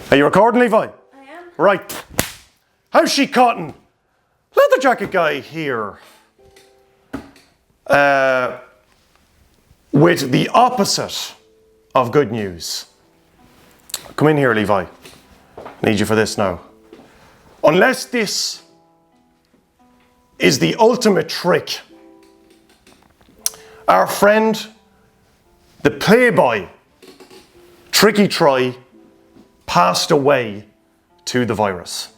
Are you recording, Levi? I am. Right. How's she cotton? Leather jacket guy here. With the opposite of good news. Come in here, Levi. Need you for this now. Unless this is the ultimate trick, our friend, the Playboy, Tricky Troy, passed away to the virus.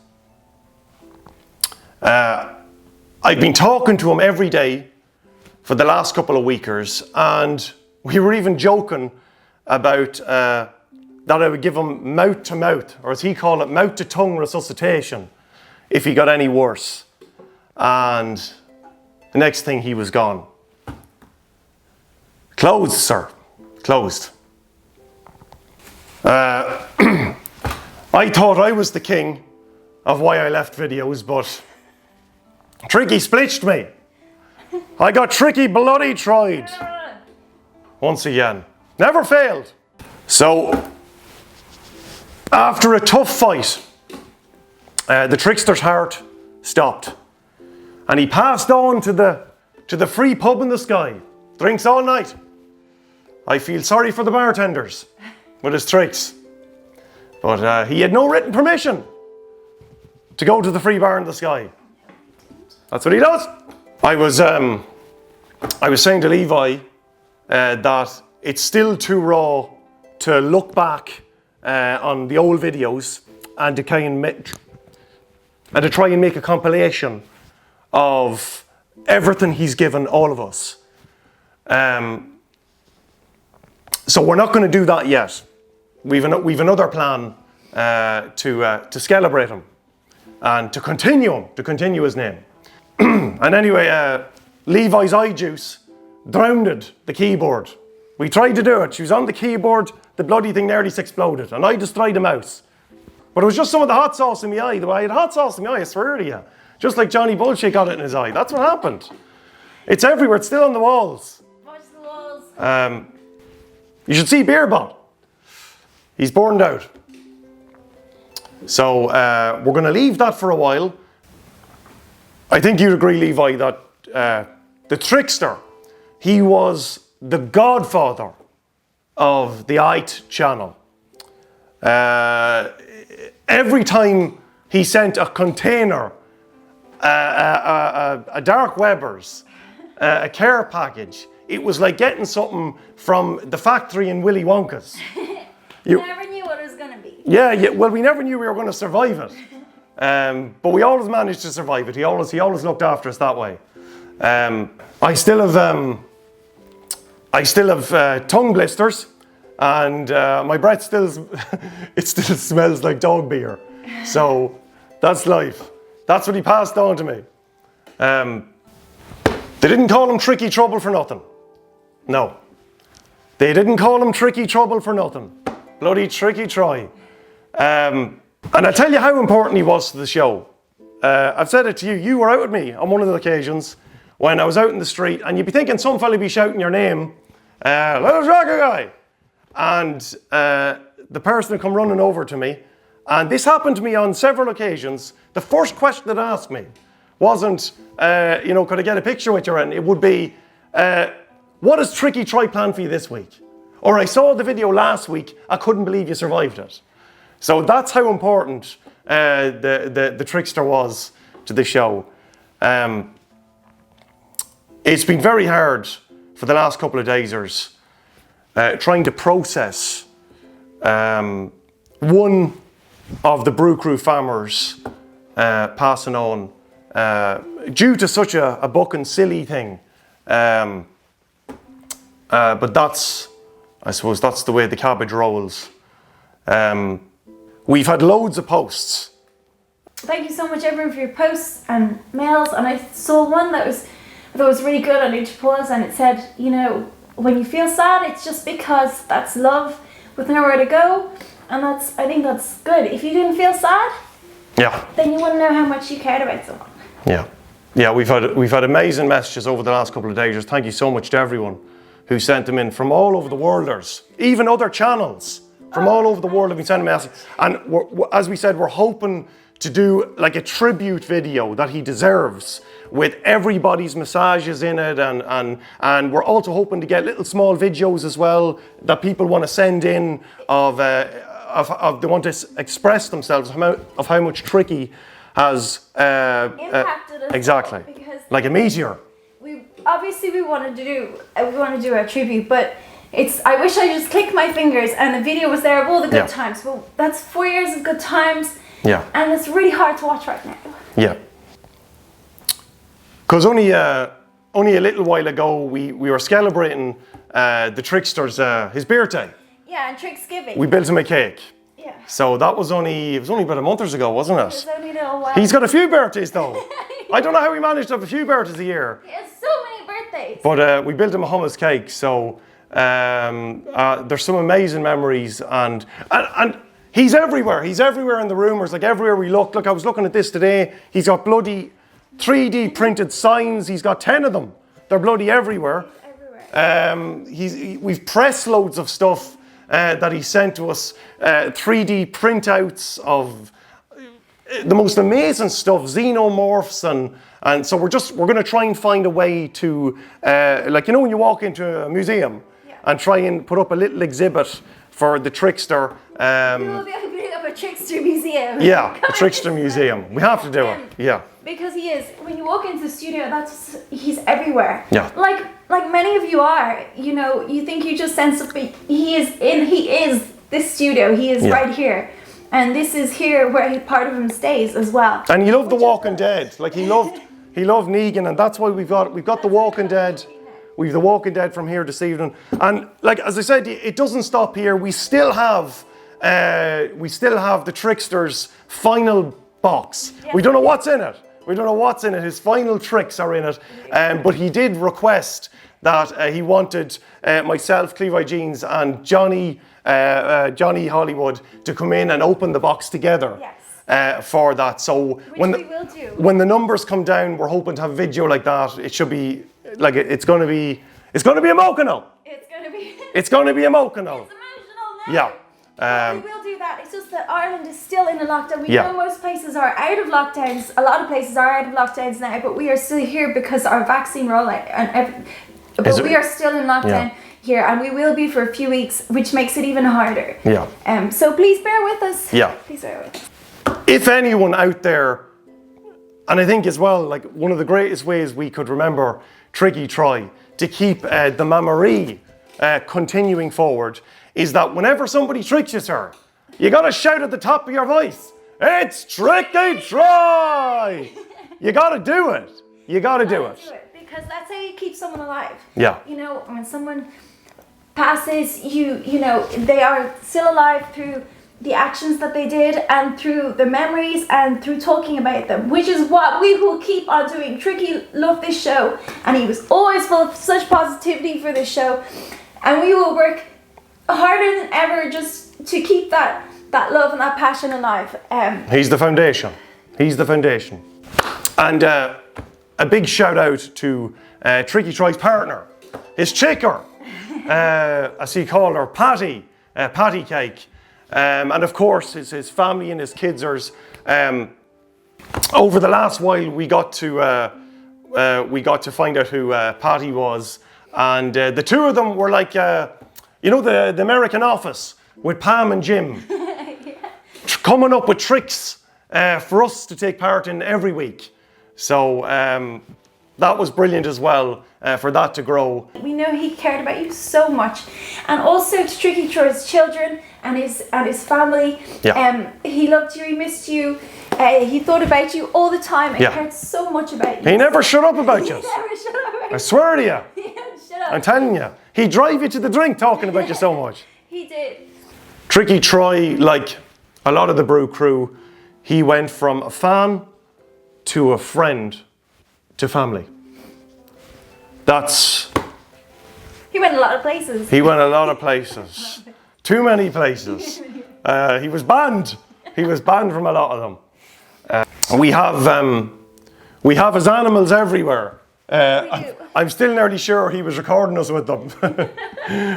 I've been talking to him every day for the last couple of weekers, and we were even joking about that I would give him mouth to mouth, or as he called it, mouth to tongue resuscitation, if he got any worse. And the next thing, he was gone. Closed, sir. Closed. I thought I was the king of why I left videos, but Tricky splitched me. I got Tricky bloody tried. Once again. Never failed. So, after a tough fight, the Trickster's heart stopped. And he passed on to the free pub in the sky. Drinks all night. I feel sorry for the bartenders with his tricks. But he had no written permission to go to the free bar in the sky. That's what he does. I was saying to Levi that it's still too raw to look back on the old videos and to try and make a compilation of everything he's given all of us. So we're not going to do that yet. We've another plan to celebrate him and to continue his name. And anyway, Levi's eye juice drowned the keyboard. We tried to do it. She was on the keyboard, the bloody thing nearly exploded, and I destroyed the mouse. But it was just some of the hot sauce in my eye. I had hot sauce in my eye, I swear to you. Just like Johnny Bullshit got it in his eye. That's what happened. It's everywhere. It's still on the walls. Watch the walls. You should see Beerbot. He's burned out. So we're going to leave that for a while. I think you'd agree, Levi, that the Trickster, he was the godfather of the IT channel. Every time he sent a container, a dark Weber's, a care package, it was like getting something from the factory in Willy Wonka's. You never knew what it was going to be. Yeah, well, we never knew we were going to survive it. But we always managed to survive it. He always looked after us that way. I still have tongue blisters, and my breath still smells like dog beer. So that's life. That's what he passed on to me. They didn't call him Tricky Trouble for nothing. No. They didn't call him Tricky Trouble for nothing. Bloody Tricky Troy. And I'll tell you how important he was to the show. I've said it to you. You were out with me on one of the occasions when I was out in the street, and you'd be thinking some fella be shouting your name, "Little Tracker Guy," and the person would come running over to me. And this happened to me on several occasions. The first question that asked me wasn't, could I get a picture with you? And it would be, what does Tricky Troy plan for you this week? Or I saw the video last week, I couldn't believe you survived it. So that's how important the Trickster was to the show. It's been very hard for the last couple of days trying to process one of the Brew Crew farmers passing on due to such a bucking silly thing. But I suppose that's the way the cabbage rolls. We've had loads of posts. Thank you so much, everyone, for your posts and mails. And I saw one that I thought was really good on each post, and it said, when you feel sad, it's just because that's love with nowhere to go. And I think that's good. If you didn't feel sad, then you wouldn't know how much you cared about someone. Yeah, we've had amazing messages over the last couple of days. Thank you so much to everyone who sent them in from all over the world, even other channels from all over the world have been sending messages. And as we said, we're hoping to do like a tribute video that he deserves with everybody's massages in it, and we're also hoping to get little small videos as well that people want to send in of they want to express themselves of how much Tricky has Impacted us. exactly Because like a meteor. we want to do a tribute, but I wish I just clicked my fingers and the video was there of all the good times. Well, that's 4 years of good times. Yeah. And it's really hard to watch right now. Yeah. Because only a little while ago we were celebrating the Trickster's his birthday. Yeah, and Trickster. We built him a cake. Yeah. So it was only about a month ago, wasn't It was it? only a little while. He's got a few birthdays though. I don't know how he managed to have a few birthdays a year. He has so many birthdays. But we built him a hummus cake, so there's some amazing memories, and he's everywhere. He's everywhere in the rumours, like everywhere we look. Look, I was looking at this today. He's got bloody 3D printed signs. He's got 10 of them. They're bloody everywhere. We've pressed loads of stuff that he sent to us, 3D printouts of the most amazing stuff, xenomorphs, and so we're going to try and find a way to, like, you know, when you walk into a museum and try and put up a little exhibit for the Trickster. We will be opening up a Trickster museum. Yeah, a Trickster museum. We have to do it. Yeah. Because he is. When you walk into the studio, he's everywhere. Yeah. Like many of you are. You know, you think you just sense something. He is this studio. He is right here. And this is here where part of him stays as well. And he loved The Walking Dead. Like he loved Negan, and that's why we've got The Walking Dead. We've The Walking Dead from here this evening. And like as I said, it doesn't stop here. We still have the Trickster's final box. Yes. We don't know what's in it. His final tricks are in it. But he did request that he wanted myself, Clevi Jeans, and Johnny Hollywood to come in and open the box together. Yes. For that. So when the numbers come down, we're hoping to have a video like that. It should be like it's going to be emotional. It's going to be emotional. It's emotional now. Yeah. We will do that. It's just that Ireland is still in a lockdown. We know most places are out of lockdowns. A lot of places are out of lockdowns now, but we are still here because our vaccine rollout but we are still in lockdown here, and we will be for a few weeks, which makes it even harder. Yeah. So please bear with us. Yeah. Please bear with us. If anyone out there, and I think as well, like one of the greatest ways we could remember Tricky Troy to keep the memory continuing forward is that whenever somebody tricks you, sir, you gotta shout at the top of your voice, "It's Tricky Troy!" You gotta do it. You gotta do it. Because that's how you keep someone alive. Yeah. You know, when someone passes, you know, they are still alive through the actions that they did and through the memories and through talking about them, which is what we will keep on doing. Tricky loved this show, and he was always full of such positivity for this show, and we will work harder than ever just to keep that love and that passion alive. He's the foundation. And a big shout out to Tricky Troy's partner, his chicker, as he called her, Patty Cake. And of course, his family and his kids. Over the last while, we got to find out who Patty was, and the two of them were like, you know, the American Office with Pam and Jim, coming up with tricks for us to take part in every week. So that was brilliant as well for that to grow. We know he cared about you so much, and also to Tricky Troy's children and his family. Yeah. He loved you. He missed you. He thought about you all the time and cared so much about you. He never shut up about you. He never shut up about you. I swear to you. Shut up. I'm telling you. He'd drive you to the drink talking about you so much. He did. Tricky Troy, like a lot of the Brew crew, he went from a fan to a friend to family. He went a lot of places. Too many places. He was banned. From a lot of them. We have his animals everywhere. I'm still nearly sure he was recording us with them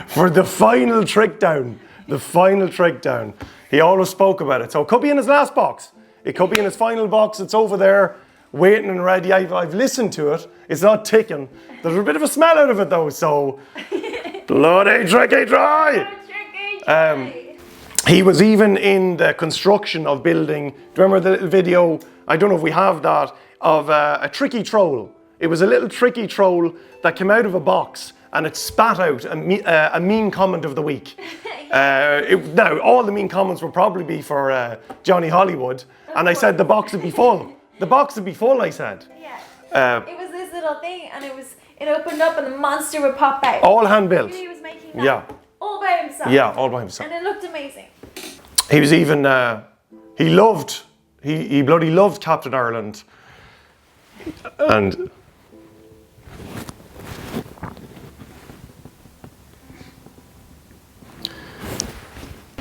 for the final trick down. The final trick down. He always spoke about it. So it could be in his last box. It could be in his final box. It's over there, waiting and ready. I've listened to it. It's not ticking. There's a bit of a smell out of it though, so bloody tricky try. He was even in the construction of building. Do you remember the little video? I don't know if we have that, of a tricky troll. It was a little tricky troll that came out of a box and it spat out a mean comment of the week. Now, all the mean comments would probably be for Johnny Hollywood, and I said the box would be full. The box would be full, I said. Yeah. It was this little thing, and it opened up, and the monster would pop out. All hand built. He was making that all by himself. Yeah, all by himself. And it looked amazing. He was even he bloody loved Captain Ireland, and.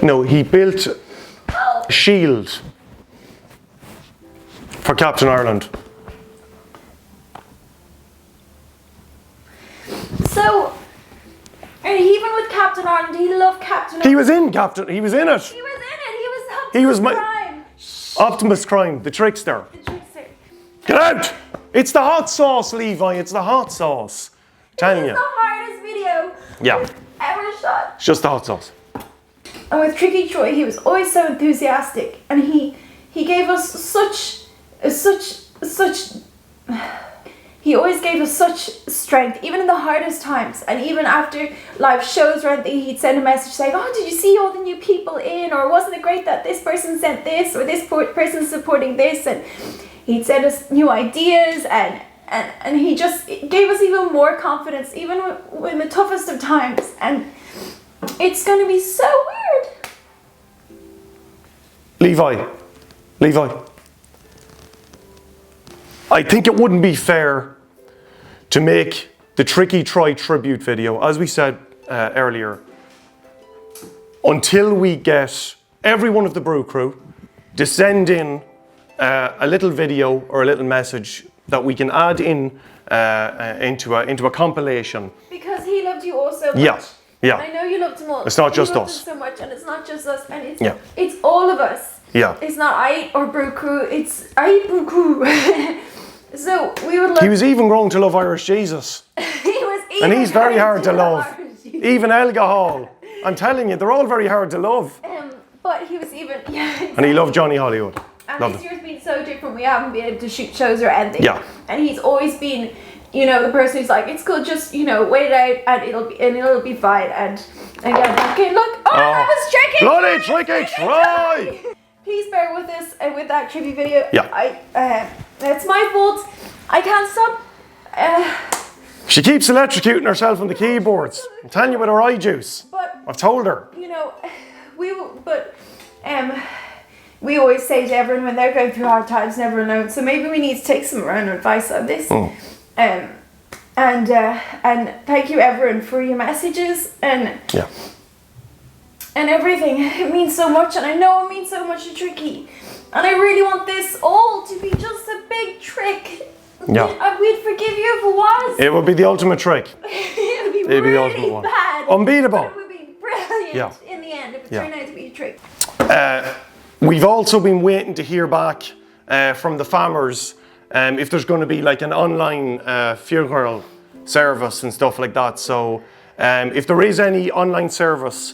No, he built a shield for Captain Ireland. So, and even with Captain Ireland, he loved Captain Ireland. He was in Captain. He was in it. He was in it. He was Prime. Optimus Prime, the Trickster. The Trickster. Get out! It's the hot sauce, Levi. It's the hot sauce. Telling you. This is the hardest video we've ever shot. It's just the hot sauce. And with Tricky Troy, he was always so enthusiastic, and he gave us such. He always gave us such strength, even in the hardest times. And even after live shows or anything, he'd send a message saying, "Oh, did you see all the new people in? Or wasn't it great that this person sent this, or this person's supporting this?" And he'd send us new ideas, and he just gave us even more confidence, even in the toughest of times. And it's going to be so weird. Levi. I think it wouldn't be fair to make the Tricky Troy tribute video, as we said earlier, until we get every one of the Brew Crew to send in a little video or a little message that we can add in into a compilation. Because he loved you all so much. Yeah. I know you loved him all. It's not just us. So much, and it's not just us, and it's all of us. Yeah. It's not I or Brew Crew. It's I Brew Crew. So we would love. He was even grown to love Irish Jesus. He was even. And he's very hard to love. Even Elga Hall. I'm telling you, they're all very hard to love. But he was even. Yeah. Exactly. And he loved Johnny Hollywood. And this year's been so different. We haven't been able to shoot shows or anything. Yeah. And he's always been, the person who's like, it's cool, just wait it out, and it'll be fine. And again, okay, look, that was tricky. Bloody tricky try. Please bear with us with that trippy video. Yeah. It's my fault. I can't stop. She keeps electrocuting herself on the keyboards. I'm telling you with her eye juice. But I've told her. We always say to everyone when they're going through hard times, never alone. So maybe we need to take some round advice on this. And thank you everyone for your messages and everything. It means so much, and I know it means so much to Tricky. And I really want this all to be just a big trick. Yeah. We'd forgive you if it was. It would be the ultimate trick. It would be It'd really be the ultimate one. bad. Unbeatable. But it would be brilliant in the end if it turned out to be a trick. We've also been waiting to hear back from the farmers if there's going to be like an online funeral service and stuff like that. So if there is any online service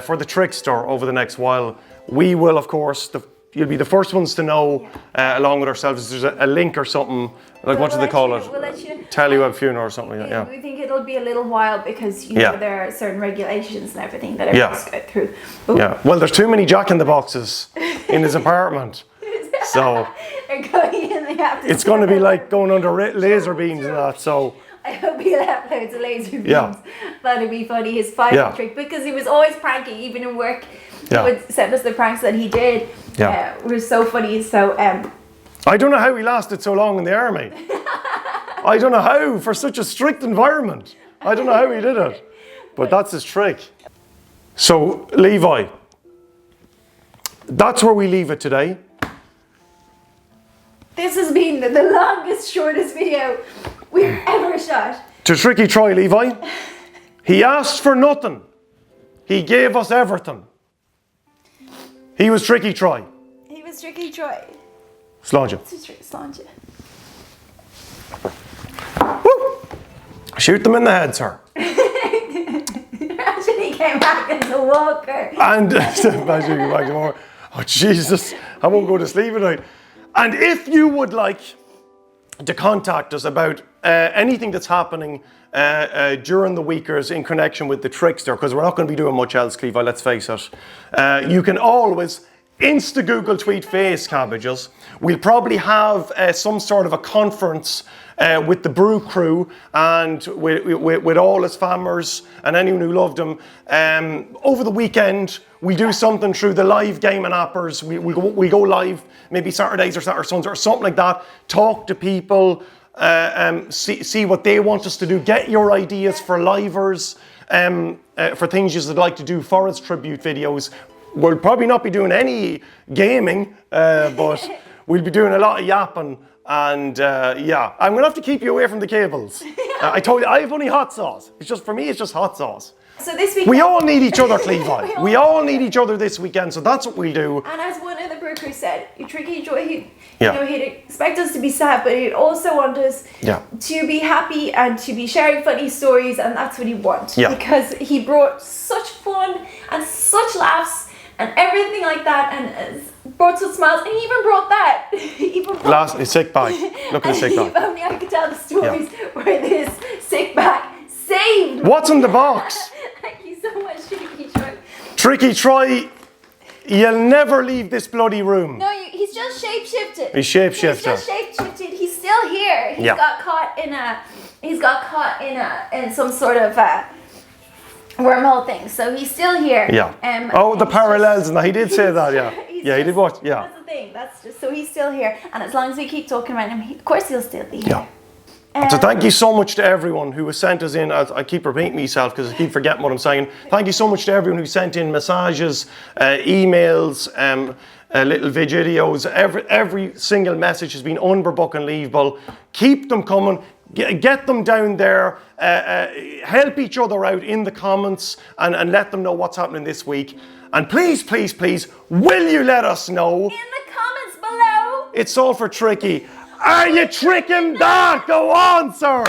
for the Trickster over the next while, we will, of course, you'll be the first ones to know along with ourselves. If there's a link or something, like what do they call it? We'll let you know. Tell you about funeral or something like that. We think it'll be a little while because there are certain regulations and everything that everyone's go through. But well, there's too many Jack in the Boxes in his apartment. So they're going in, they have to it's going to be like going under laser beams and that. So I hope he'll have loads of laser beams. That'd be funny. His final trick, because he was always pranking, even in work. He would send us the pranks that he did. Were so funny. So I don't know how he lasted so long in the army. I don't know how, for such a strict environment. I don't know how he did it. But that's his trick. So Levi, that's where we leave it today. This has been the longest, shortest video we've ever shot. To Tricky Troy, Levi, he asked for nothing. He gave us everything. He was Tricky Troy. He was Tricky Troy. Sláinte. Sláinte. Woo! Shoot them in the head, sir. Imagine he came back as a walker. And imagine you go back tomorrow. Oh Jesus, I won't go to sleep tonight. And if you would like to contact us about anything that's happening during the weekers in connection with the Trickster, because we're not going to be doing much else, Clevi, let's face it. You can always Insta-Google tweet FaceCabbages. We'll probably have some sort of a conference with the brew crew and with all his farmers and anyone who loved him. Over the weekend, we do something through the live gaming appers. We go live, maybe Saturdays or Saturday Sundays or something like that. Talk to people, see what they want us to do. Get your ideas for livers, for things you'd like to do, Forest tribute videos. We'll probably not be doing any gaming, but we'll be doing a lot of yapping. And yeah, I'm gonna have to keep you away from the cables. I told you, I have only hot sauce. It's just, for me, it's just hot sauce. So this weekend, we all need each other, Clevi. We all need each other this weekend, so that's what we'll do. And as one of the brew crew said, Tricky Joy, Yeah. he'd expect us to be sad, but he'd also want us to be happy and to be sharing funny stories, and that's what he wants. Yeah. Because he brought such fun and such laughs and everything like that, and brought some smiles, and he even brought that. His sick bag. Look at the sick bag. If only I could tell the stories where this sick bag saved me. What's in the box? Thank you so much, Tricky Troy. Tricky Troy, you'll never leave this bloody room. No, he's just shape-shifted. He's shape-shifted. He's just shape-shifted. He's still here. He's got caught in some sort of wormhole thing. So he's still here. Yeah. The parallels, and he did say that. Yeah. Yeah, he did what? Yeah. That's the thing. That's just so he's still here, and as long as we keep talking about him, of course he'll still be here. Yeah. So thank you so much to everyone who has sent us in. I keep repeating myself because I keep forgetting what I'm saying. Thank you so much to everyone who sent in messages, emails, little videos. Every single message has been unbelievable. Keep them coming. Get them down there. Help each other out in the comments and let them know what's happening this week. And please, please, please, will you let us know? In the comments below. It's all for Tricky. Are you tricking that? Go on, sir.